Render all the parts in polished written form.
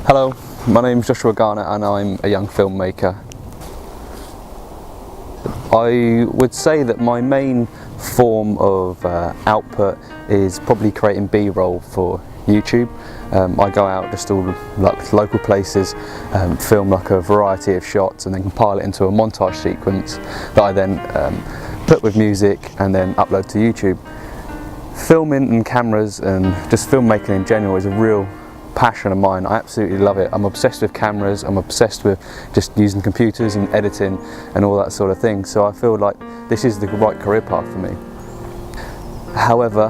Hello, my name's Joshua Garner and I'm a young filmmaker. I would say that my main form of output is probably creating B-roll for YouTube. I go out just to like local places, film like a variety of shots and then compile it into a montage sequence that I then put with music and then upload to YouTube. Filming and cameras and just filmmaking in general is a real passion of mine. I absolutely love it. I'm obsessed with cameras, I'm obsessed with just using computers and editing and all that sort of thing, so I feel like this is the right career path for me. However,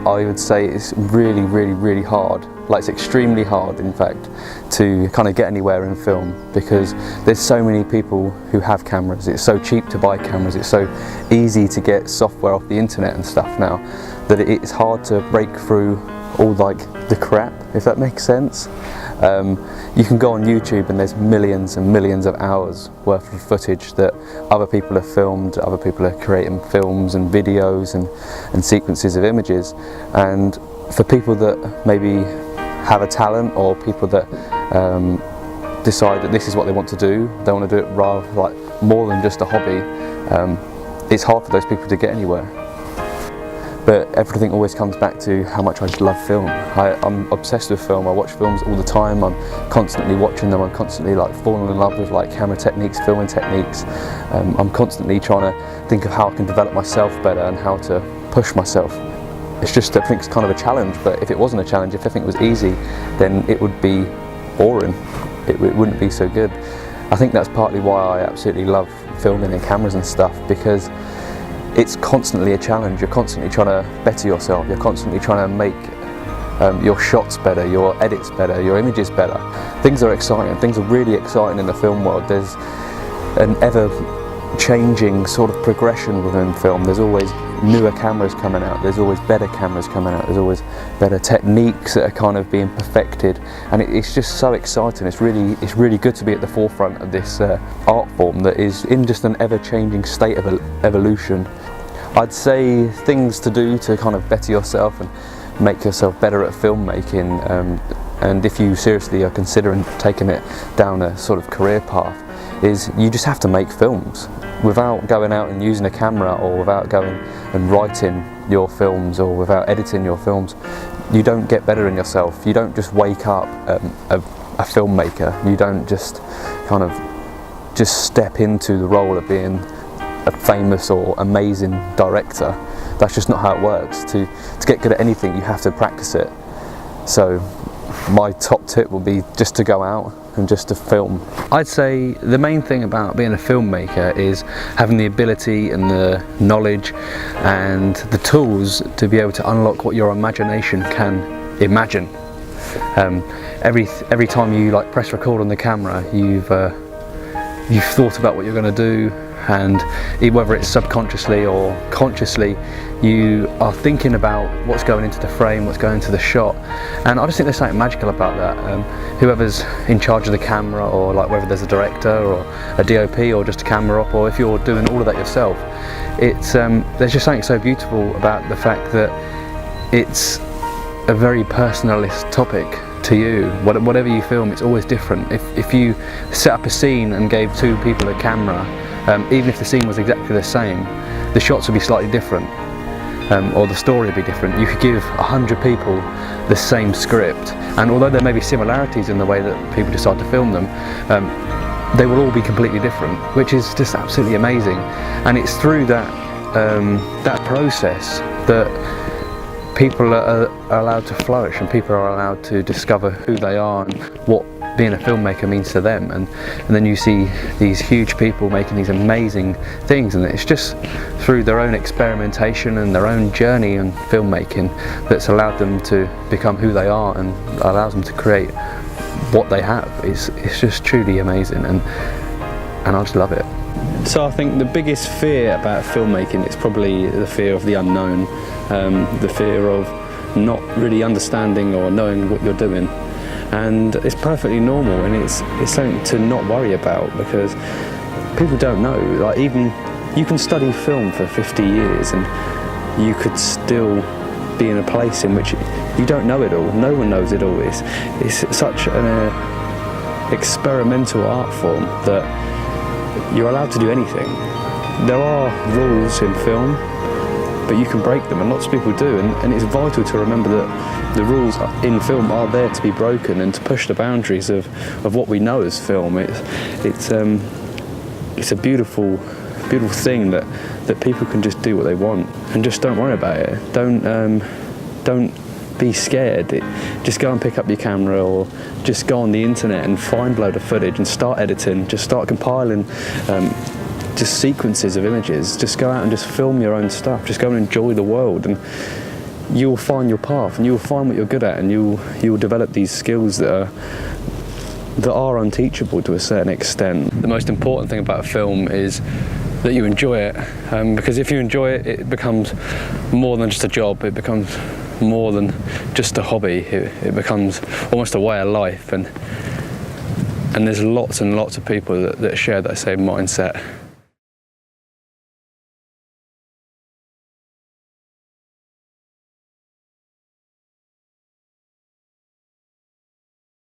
I would say it's really hard, like it's extremely hard in fact, to kind of get anywhere in film because there's so many people who have cameras. It's so cheap to buy cameras, it's so easy to get software off the internet and stuff now that it's hard to break through all like the crap, if that makes sense. You can go on YouTube and there's millions and millions of hours worth of footage that other people have filmed, other people are creating films and videos and sequences of images, and for people that maybe have a talent or people that decide that this is what they want to do, they want to do it rather like more than just a hobby, it's hard for those people to get anywhere. But everything always comes back to how much I just love film. I'm obsessed with film. I watch films all the time. I'm constantly watching them. I'm constantly like falling in love with like camera techniques, filming techniques. I'm constantly trying to think of how I can develop myself better and how to push myself. It's just, I think it's kind of a challenge, but if it wasn't a challenge, if everything was easy, then it would be boring. It wouldn't be so good. I think that's partly why I absolutely love filming and cameras and stuff, because it's constantly a challenge. You're constantly trying to better yourself. You're constantly trying to make your shots better, your edits better, your images better. Things are exciting. Things are really exciting in the film world. There's an ever-changing sort of progression within film. There's always newer cameras coming out. There's always better cameras coming out. There's always better techniques that are kind of being perfected, and it's just so exciting. It's really good to be at the forefront of this art form that is in just an ever-changing state of evolution. I'd say things to do to kind of better yourself and make yourself better at filmmaking, and if you seriously are considering taking it down a sort of career path, is you just have to make films. Without going out and using a camera, or without going and writing your films, or without editing your films, you don't get better in yourself. You don't just wake up a filmmaker. You don't just kind of just step into the role of being a famous or amazing director. That's just not how it works. To get good at anything, you have to practice it. So my top tip will be just to go out and just to film. I'd say the main thing about being a filmmaker is having the ability and the knowledge and the tools to be able to unlock what your imagination can imagine. Every time you like press record on the camera, you've thought about what you're going to do, and whether it's subconsciously or consciously, you are thinking about what's going into the frame, what's going into the shot, and I just think there's something magical about that. Whoever's in charge of the camera, or like whether there's a director or a DOP or just a camera op, or if you're doing all of that yourself, it's there's just something so beautiful about the fact that it's a very personalist topic to you. Whatever you film, it's always different. If you set up a scene and gave two people a camera, even if the scene was exactly the same, the shots would be slightly different, or the story would be different. You could give 100 people the same script, and although there may be similarities in the way that people decide to film them, they will all be completely different, which is just absolutely amazing. And it's through that process that people are allowed to flourish, and people are allowed to discover who they are and what being a filmmaker means to them, and then you see these huge people making these amazing things, and it's just through their own experimentation and their own journey in filmmaking that's allowed them to become who they are and allows them to create what they have. It's just truly amazing, and I just love it. So I think the biggest fear about filmmaking is probably the fear of the unknown, the fear of not really understanding or knowing what you're doing. And it's perfectly normal, and it's something to not worry about, because people don't know. Like, even you can study film for 50 years and you could still be in a place in which you don't know it all. No one knows it all. It's such an experimental art form that you're allowed to do anything. There are rules in film, but you can break them, and lots of people do, and it's vital to remember that the rules in film are there to be broken and to push the boundaries of what we know as film. It's a beautiful thing that people can just do what they want, and just don't worry about it. Don't be scared. Just go and pick up your camera, or just go on the internet and find a load of footage and start editing. Just start compiling just sequences of images. Just go out and just film your own stuff. Just go and enjoy the world, and you'll find your path, and you'll find what you're good at, and you'll develop these skills that are unteachable to a certain extent. The most important thing about a film is that you enjoy it, because if you enjoy it, it becomes more than just a job. It becomes more than just a hobby. It becomes almost a way of life, and there's lots and lots of people that share that same mindset.